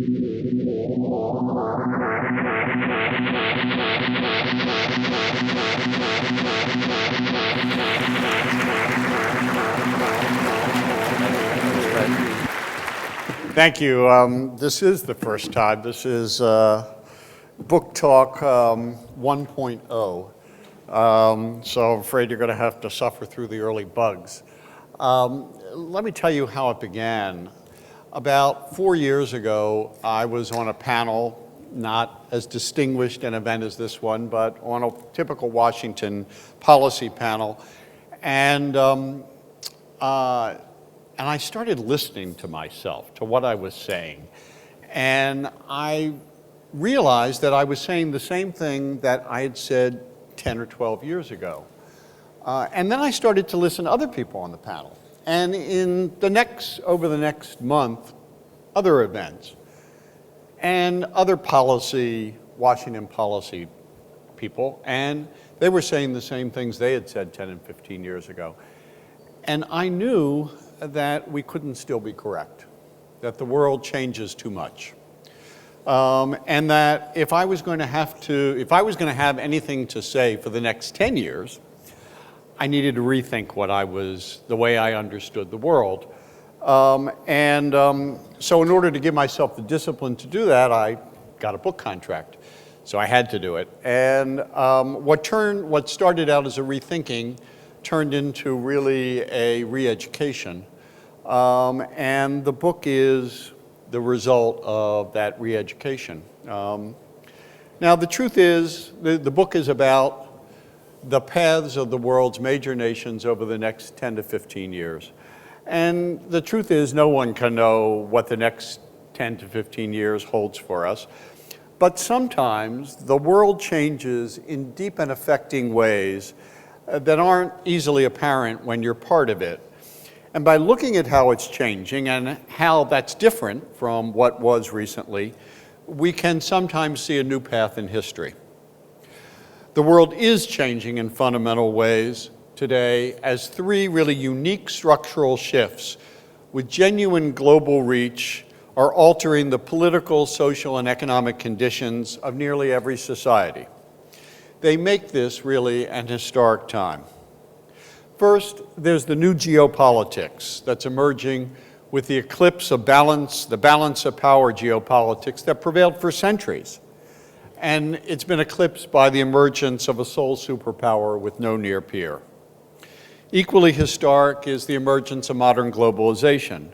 Thank you. This is the first time. This is Book Talk 1.0. So I'm afraid you're going to have to suffer through the early bugs. Let me tell you how it began. About 4 years ago, I was on a panel, not as distinguished an event as this one, but on a typical Washington policy panel. And I started listening to myself, to what I was saying. And I realized that I was saying the same thing that I had said 10 or 12 years ago. And then I started to listen to other people on the panel. And over the next month, other events and other Washington policy people, and they were saying the same things they had said 10 and 15 years ago. And I knew that we couldn't still be correct, that the world changes too much. And that if I was going to have anything to say for the next 10 years, I needed to rethink the way I understood the world. So in order to give myself the discipline to do that, I got a book contract. So I had to do it. And what started out as a rethinking turned into really a re-education. And the book is the result of that re-education. Now, the truth is, the book is about the paths of the world's major nations over the next 10 to 15 years. And the truth is, no one can know what the next 10 to 15 years holds for us. But sometimes the world changes in deep and affecting ways that aren't easily apparent when you're part of it. And by looking at how it's changing and how that's different from what was recently, we can sometimes see a new path in history. The world is changing in fundamental ways today as three really unique structural shifts with genuine global reach are altering the political, social, and economic conditions of nearly every society. They make this really an historic time. First, there's the new geopolitics that's emerging with the eclipse of the balance of power geopolitics that prevailed for centuries. And it's been eclipsed by the emergence of a sole superpower with no near peer. Equally historic is the emergence of modern globalization,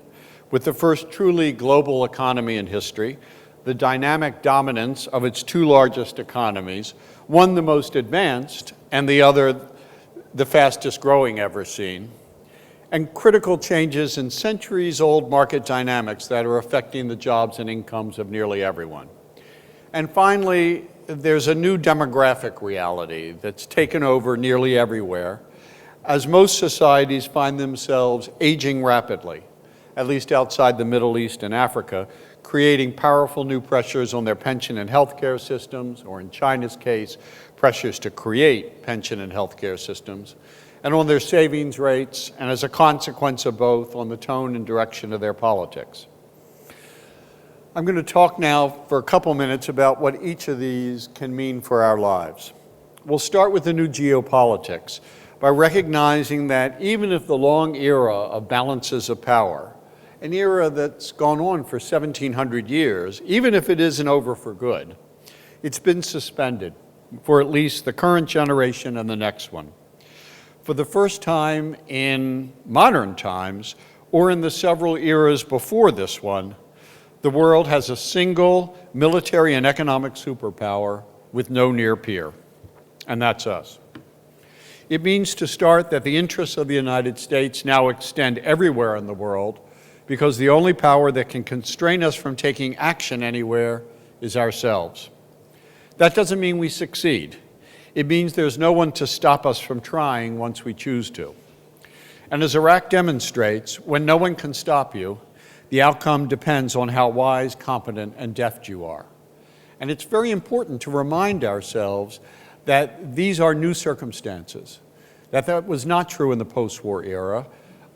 with the first truly global economy in history, the dynamic dominance of its two largest economies, one the most advanced and the other the fastest growing ever seen, and critical changes in centuries-old market dynamics that are affecting the jobs and incomes of nearly everyone. And finally, there's a new demographic reality that's taken over nearly everywhere, as most societies find themselves aging rapidly, at least outside the Middle East and Africa, creating powerful new pressures on their pension and healthcare systems, or in China's case, pressures to create pension and healthcare systems, and on their savings rates, and as a consequence of both, on the tone and direction of their politics. I'm going to talk now for a couple minutes about what each of these can mean for our lives. We'll start with the new geopolitics by recognizing that even if the long era of balances of power, an era that's gone on for 1,700 years, even if it isn't over for good, it's been suspended for at least the current generation and the next one. For the first time in modern times, or in the several eras before this one, the world has a single military and economic superpower with no near peer, and that's us. It means to start that the interests of the United States now extend everywhere in the world because the only power that can constrain us from taking action anywhere is ourselves. That doesn't mean we succeed. It means there's no one to stop us from trying once we choose to. And as Iraq demonstrates, when no one can stop you, the outcome depends on how wise, competent, and deft you are. And it's very important to remind ourselves that these are new circumstances, that was not true in the post-war era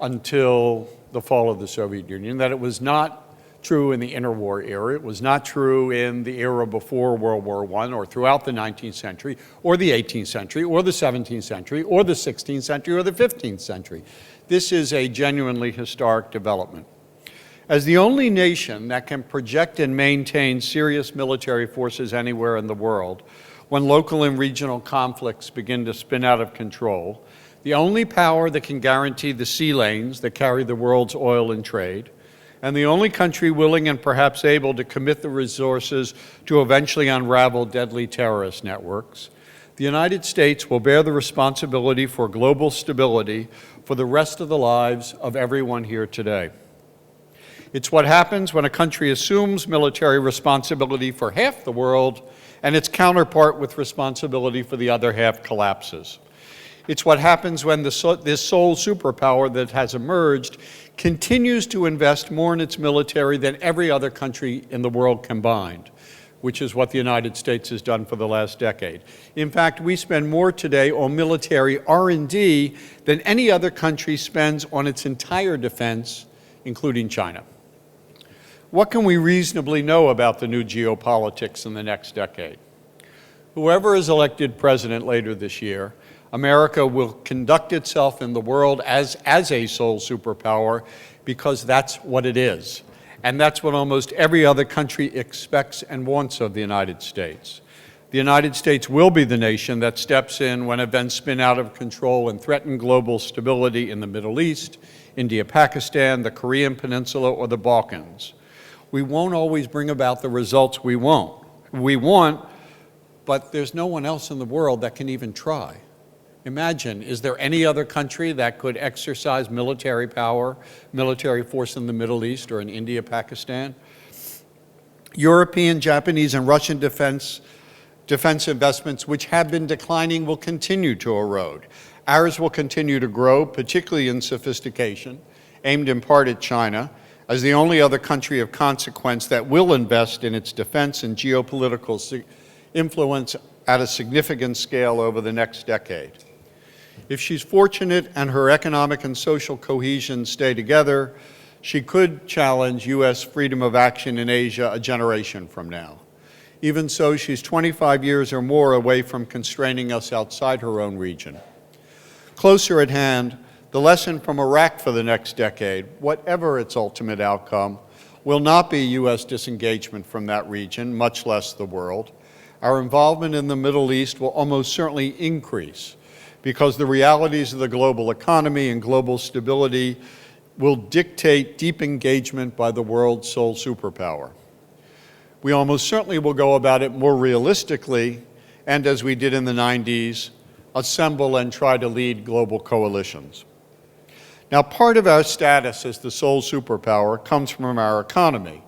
until the fall of the Soviet Union, that it was not true in the interwar era. It was not true in the era before World War I or throughout the 19th century or the 18th century or the 17th century or the 16th century or the 15th century. This is a genuinely historic development. As the only nation that can project and maintain serious military forces anywhere in the world, when local and regional conflicts begin to spin out of control, the only power that can guarantee the sea lanes that carry the world's oil and trade, and the only country willing and perhaps able to commit the resources to eventually unravel deadly terrorist networks, the United States will bear the responsibility for global stability for the rest of the lives of everyone here today. It's what happens when a country assumes military responsibility for half the world and its counterpart with responsibility for the other half collapses. It's what happens when this sole superpower that has emerged continues to invest more in its military than every other country in the world combined, which is what the United States has done for the last decade. In fact, we spend more today on military R&D than any other country spends on its entire defense, including China. What can we reasonably know about the new geopolitics in the next decade? Whoever is elected president later this year, America will conduct itself in the world as a sole superpower because that's what it is. And that's what almost every other country expects and wants of the United States. The United States will be the nation that steps in when events spin out of control and threaten global stability in the Middle East, India, Pakistan, the Korean Peninsula, or the Balkans. We won't always bring about the results we want, but there's no one else in the world that can even try. Imagine, is there any other country that could exercise military power, military force in the Middle East or in India, Pakistan? European, Japanese, and Russian defense investments, which have been declining, will continue to erode. Ours will continue to grow, particularly in sophistication, aimed in part at China, as the only other country of consequence that will invest in its defense and geopolitical influence at a significant scale over the next decade. If she's fortunate and her economic and social cohesion stay together, she could challenge U.S. freedom of action in Asia a generation from now. Even so, she's 25 years or more away from constraining us outside her own region. Closer at hand, the lesson from Iraq for the next decade, whatever its ultimate outcome, will not be U.S. disengagement from that region, much less the world. Our involvement in the Middle East will almost certainly increase because the realities of the global economy and global stability will dictate deep engagement by the world's sole superpower. We almost certainly will go about it more realistically and, as we did in the 90s, assemble and try to lead global coalitions. Now, part of our status as the sole superpower comes from our economy,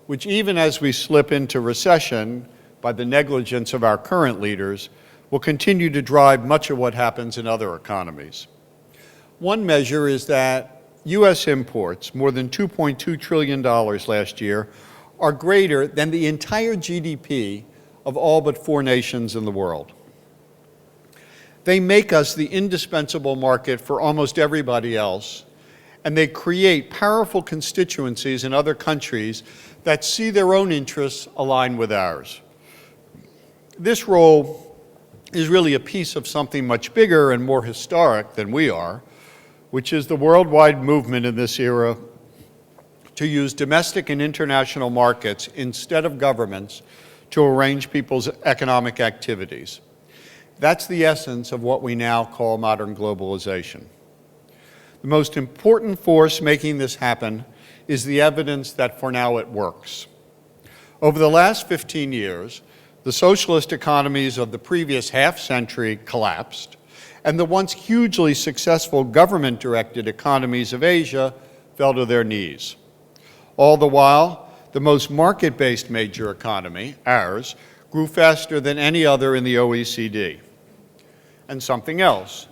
which even as we slip into recession by the negligence of our current leaders, will continue to drive much of what happens in other economies. One measure is that U.S. imports, more than $2.2 trillion last year, are greater than the entire GDP of all but 4 nations in the world. They make us the indispensable market for almost everybody else, and they create powerful constituencies in other countries that see their own interests align with ours. This role is really a piece of something much bigger and more historic than we are, which is the worldwide movement in this era to use domestic and international markets instead of governments to arrange people's economic activities. That's the essence of what we now call modern globalization. The most important force making this happen is the evidence that for now it works. Over the last 15 years, the socialist economies of the previous half-century collapsed, and the once hugely successful government-directed economies of Asia fell to their knees. All the while, the most market-based major economy, ours, grew faster than any other in the OECD. And something else,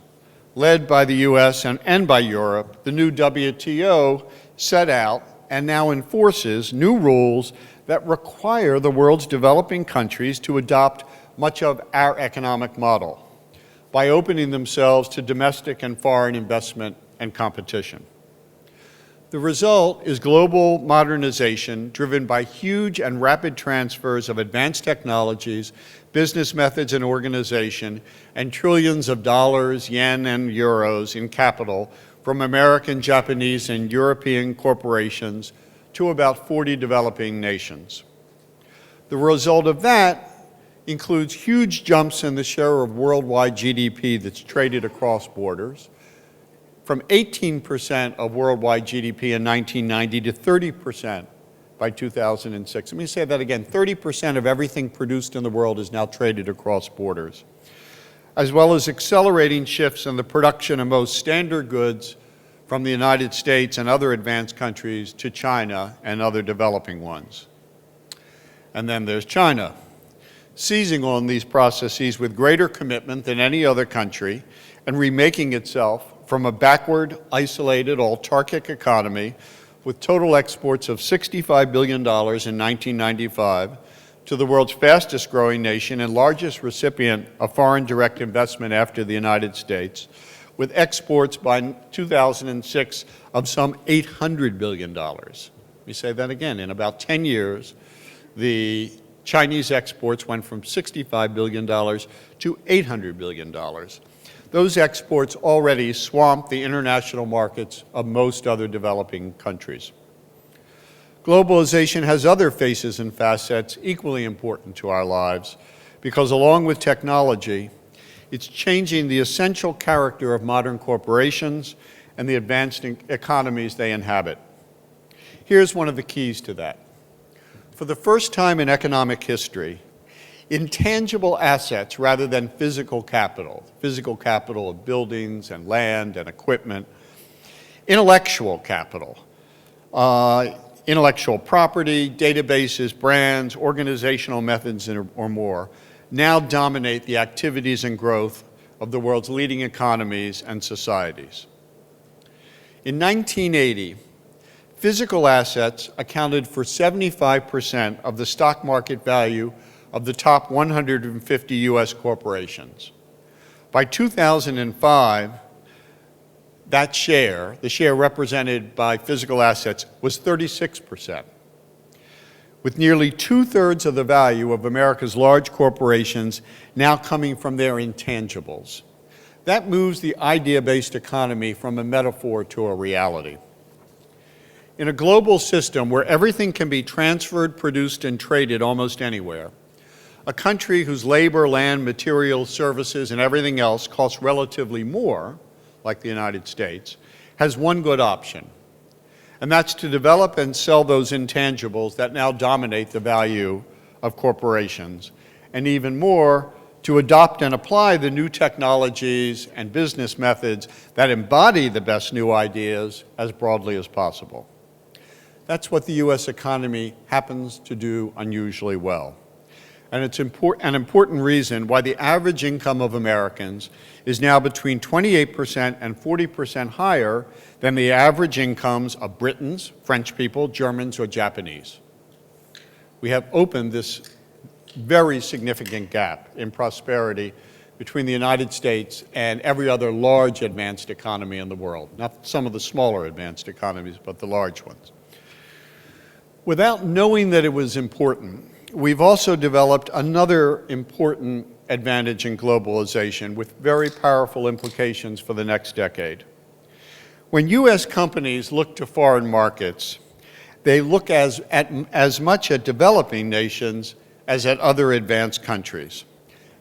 led by the US and by Europe, the new WTO set out and now enforces new rules that require the world's developing countries to adopt much of our economic model by opening themselves to domestic and foreign investment and competition. The result is global modernization driven by huge and rapid transfers of advanced technologies, business methods and organization, and trillions of dollars, yen, and euros in capital from American, Japanese, and European corporations to about 40 developing nations. The result of that includes huge jumps in the share of worldwide GDP that's traded across borders, from 18% of worldwide GDP in 1990 to 30% by 2006. Let me say that again, 30% of everything produced in the world is now traded across borders, as well as accelerating shifts in the production of most standard goods from the United States and other advanced countries to China and other developing ones. And then there's China, seizing on these processes with greater commitment than any other country and remaking itself from a backward, isolated, autarkic economy with total exports of $65 billion in 1995 to the world's fastest growing nation and largest recipient of foreign direct investment after the United States, with exports by 2006 of some $800 billion. Let me say that again. In about 10 years, the Chinese exports went from $65 billion to $800 billion. Those exports already swamp the international markets of most other developing countries. Globalization has other faces and facets equally important to our lives because along with technology, it's changing the essential character of modern corporations and the advanced economies they inhabit. Here's one of the keys to that. For the first time in economic history, intangible assets rather than physical capital of buildings and land and equipment, intellectual capital, intellectual property, databases, brands, organizational methods, or more, now dominate the activities and growth of the world's leading economies and societies. In 1980, physical assets accounted for 75% of the stock market value of the top 150 U.S. corporations. By 2005, that share, the share represented by physical assets, was 36%, with nearly 2/3 of the value of America's large corporations now coming from their intangibles. That moves the idea-based economy from a metaphor to a reality. In a global system where everything can be transferred, produced, and traded almost anywhere, a country whose labor, land, materials, services, and everything else costs relatively more, like the United States, has one good option, and that's to develop and sell those intangibles that now dominate the value of corporations, and even more, to adopt and apply the new technologies and business methods that embody the best new ideas as broadly as possible. That's what the U.S. economy happens to do unusually well. And it's an important reason why the average income of Americans is now between 28% and 40% higher than the average incomes of Britons, French people, Germans, or Japanese. We have opened this very significant gap in prosperity between the United States and every other large advanced economy in the world. Not some of the smaller advanced economies, but the large ones. Without knowing that it was important, we've also developed another important advantage in globalization with very powerful implications for the next decade. When U.S. companies look to foreign markets, they look as much at developing nations as at other advanced countries.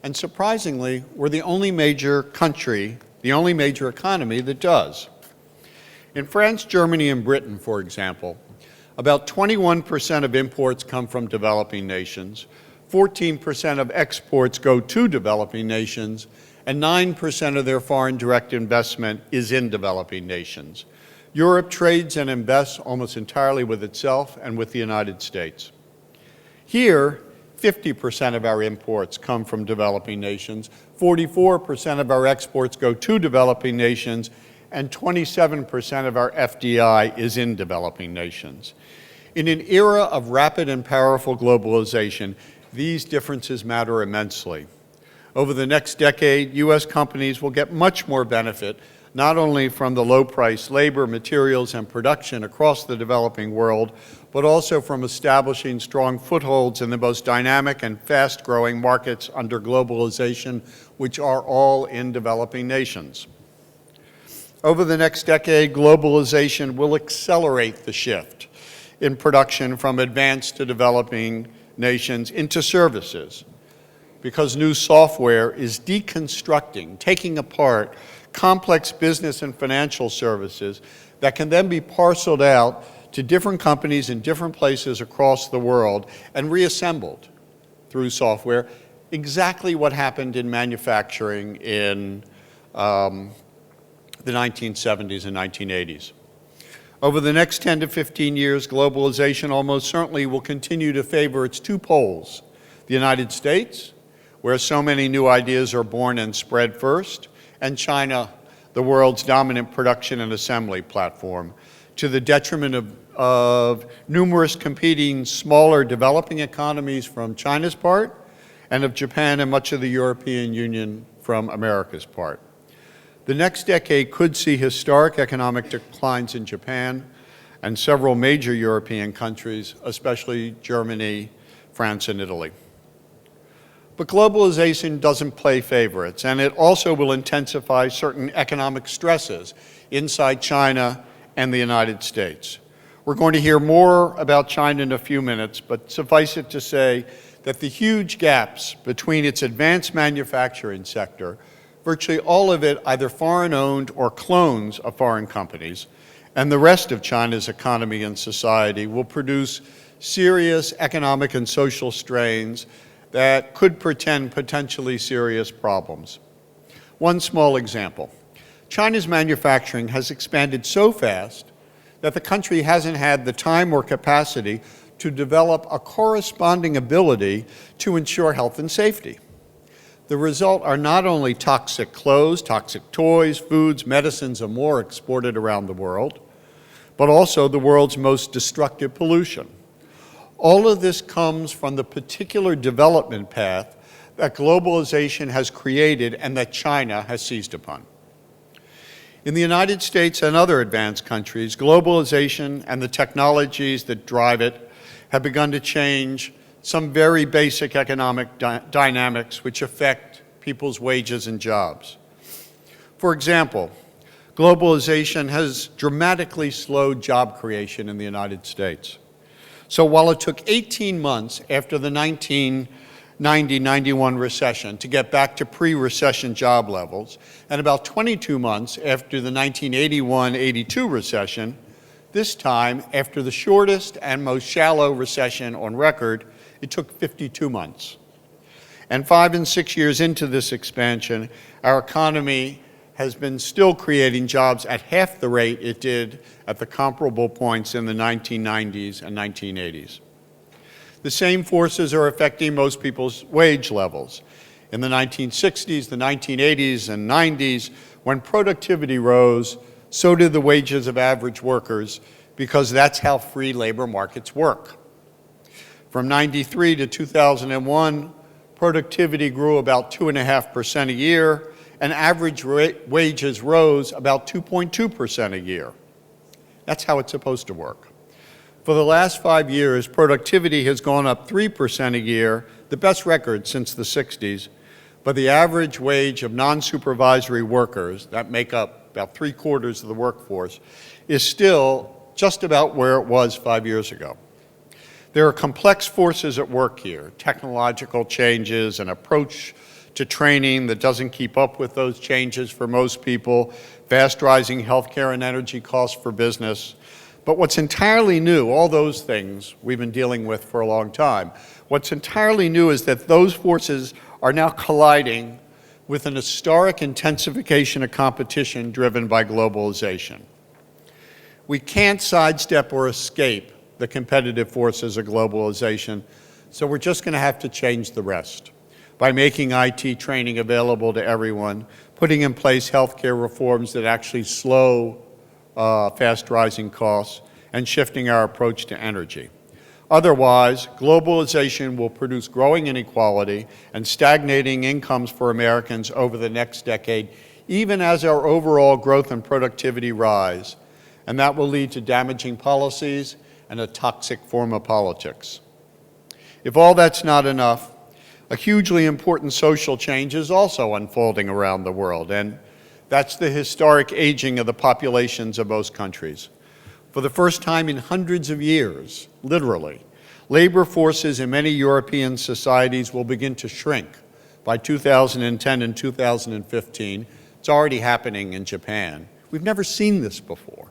And surprisingly, we're the only major country, the only major economy that does. In France, Germany, and Britain, for example, about 21% of imports come from developing nations, 14% of exports go to developing nations, and 9% of their foreign direct investment is in developing nations. Europe trades and invests almost entirely with itself and with the United States. Here, 50% of our imports come from developing nations, 44% of our exports go to developing nations, and 27% of our FDI is in developing nations. In an era of rapid and powerful globalization, these differences matter immensely. Over the next decade, U.S. companies will get much more benefit, not only from the low-priced labor, materials, and production across the developing world, but also from establishing strong footholds in the most dynamic and fast-growing markets under globalization, which are all in developing nations. Over the next decade, globalization will accelerate the shift in production from advanced to developing nations into services, because new software is deconstructing, taking apart complex business and financial services that can then be parceled out to different companies in different places across the world and reassembled through software, exactly what happened in manufacturing in the 1970s and 1980s. Over the next 10 to 15 years, globalization almost certainly will continue to favor its two poles: the United States, where so many new ideas are born and spread first, and China, the world's dominant production and assembly platform, to the detriment of numerous competing smaller developing economies from China's part, and of Japan and much of the European Union from America's part. The next decade could see historic economic declines in Japan and several major European countries, especially Germany, France, and Italy. But globalization doesn't play favorites, and it also will intensify certain economic stresses inside China and the United States. We're going to hear more about China in a few minutes, but suffice it to say that the huge gaps between its advanced manufacturing sector, virtually all of it either foreign-owned or clones of foreign companies, and the rest of China's economy and society will produce serious economic and social strains that could portend potentially serious problems. One small example: China's manufacturing has expanded so fast that the country hasn't had the time or capacity to develop a corresponding ability to ensure health and safety. The result are not only toxic clothes, toxic toys, foods, medicines, and more exported around the world, but also the world's most destructive pollution. All of this comes from the particular development path that globalization has created and that China has seized upon. In the United States and other advanced countries, globalization and the technologies that drive it have begun to change some very basic economic dynamics which affect people's wages and jobs. For example, globalization has dramatically slowed job creation in the United States. So while it took 18 months after the 1990-91 recession to get back to pre-recession job levels, and about 22 months after the 1981-82 recession, this time, after the shortest and most shallow recession on record, it took 52 months. And 5 and 6 years into this expansion, our economy has been still creating jobs at half the rate it did at the comparable points in the 1990s and 1980s. The same forces are affecting most people's wage levels. In the 1960s, the 1980s, and 90s, when productivity rose, so did the wages of average workers, because that's how free labor markets work. From 93 to 2001, productivity grew about 2.5% a year, and average wages rose about 2.2% a year. That's how it's supposed to work. For the last 5 years, productivity has gone up 3% a year, the best record since the 60s, but the average wage of non-supervisory workers, that make up about 3/4 of the workforce, is still just about where it was 5 years ago. There are complex forces at work here: technological changes, an approach to training that doesn't keep up with those changes for most people, fast rising healthcare and energy costs for business. But what's entirely new, all those things we've been dealing with for a long time, what's entirely new is that those forces are now colliding with an historic intensification of competition driven by globalization. We can't sidestep or escape the competitive forces of globalization, so we're just going to have to change the rest by making IT training available to everyone, putting in place healthcare reforms that actually slow fast rising costs, and shifting our approach to energy. Otherwise, globalization will produce growing inequality and stagnating incomes for Americans over the next decade, even as our overall growth and productivity rise, and that will lead to damaging policies and a toxic form of politics. If all that's not enough, a hugely important social change is also unfolding around the world, and that's the historic aging of the populations of most countries. For the first time in hundreds of years, literally, labor forces in many European societies will begin to shrink by 2010 and 2015. It's already happening in Japan. We've never seen this before.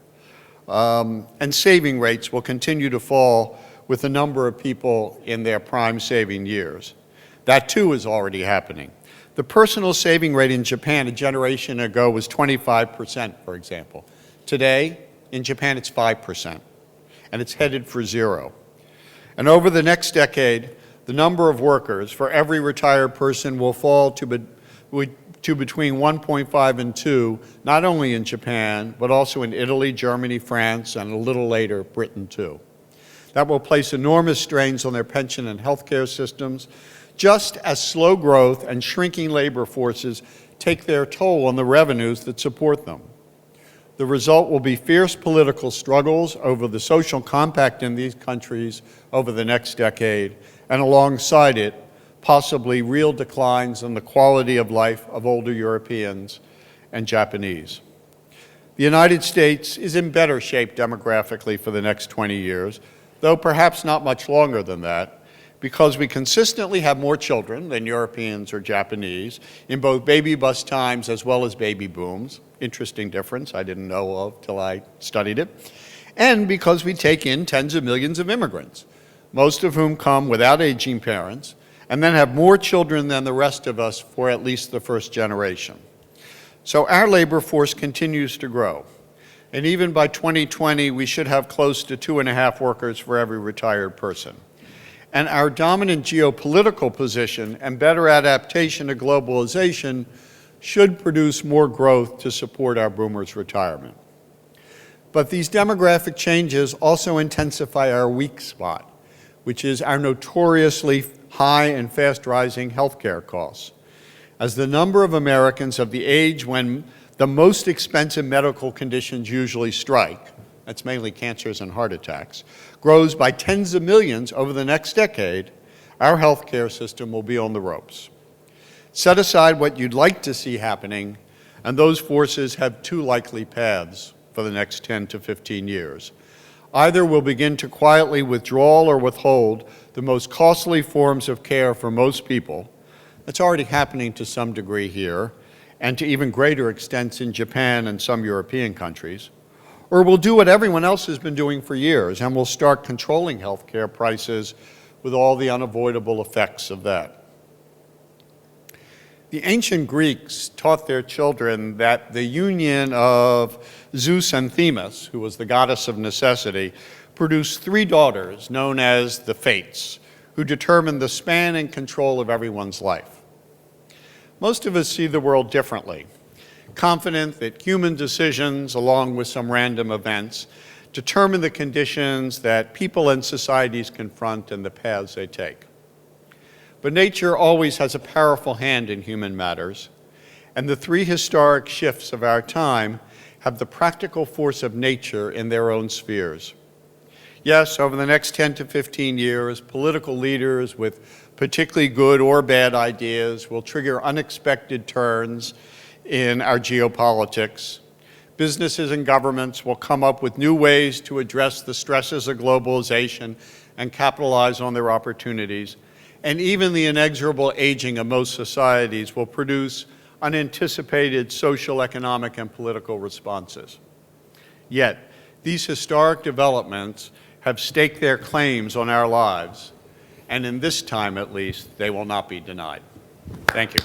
And saving rates will continue to fall with the number of people in their prime saving years. That too is already happening. The personal saving rate in Japan a generation ago was 25%, for example. Today, in Japan, it's 5%, and it's headed for 0. And over the next decade, the number of workers for every retired person will fall to between 1.5 and 2, not only in Japan, but also in Italy, Germany, France, and a little later, Britain too. That will place enormous strains on their pension and healthcare systems, just as slow growth and shrinking labor forces take their toll on the revenues that support them. The result will be fierce political struggles over the social compact in these countries over the next decade, and alongside it, possibly real declines in the quality of life of older Europeans and Japanese. The United States is in better shape demographically for the next 20 years, though perhaps not much longer than that, because we consistently have more children than Europeans or Japanese in both baby bust times as well as baby booms. Interesting difference I didn't know of till I studied it. And because we take in tens of millions of immigrants, most of whom come without aging parents, and then have more children than the rest of us for at least the first generation. So our labor force continues to grow. And even by 2020, we should have close to 2.5 workers for every retired person. And our dominant geopolitical position and better adaptation to globalization should produce more growth to support our boomers' retirement. But these demographic changes also intensify our weak spot, which is our notoriously high and fast-rising healthcare costs. As the number of Americans of the age when the most expensive medical conditions usually strike, that's mainly cancers and heart attacks, grows by tens of millions over the next decade, our healthcare system will be on the ropes. Set aside what you'd like to see happening, and those forces have two likely paths for the next 10 to 15 years. Either we'll begin to quietly withdraw or withhold the most costly forms of care for most people. That's already happening to some degree here, and to even greater extents in Japan and some European countries. Or we'll do what everyone else has been doing for years, and we'll start controlling healthcare prices with all the unavoidable effects of that. The ancient Greeks taught their children that the union of Zeus and Themis, who was the goddess of necessity, produced 3 daughters known as the Fates, who determined the span and control of everyone's life. Most of us see the world differently, confident that human decisions, along with some random events, determine the conditions that people and societies confront and the paths they take. But nature always has a powerful hand in human matters, and the 3 historic shifts of our time have the practical force of nature in their own spheres. Yes, over the next 10 to 15 years, political leaders with particularly good or bad ideas will trigger unexpected turns in our geopolitics. Businesses and governments will come up with new ways to address the stresses of globalization and capitalize on their opportunities. And even the inexorable aging of most societies will produce unanticipated social, economic, and political responses. Yet, these historic developments have staked their claims on our lives, and in this time at least, they will not be denied. Thank you.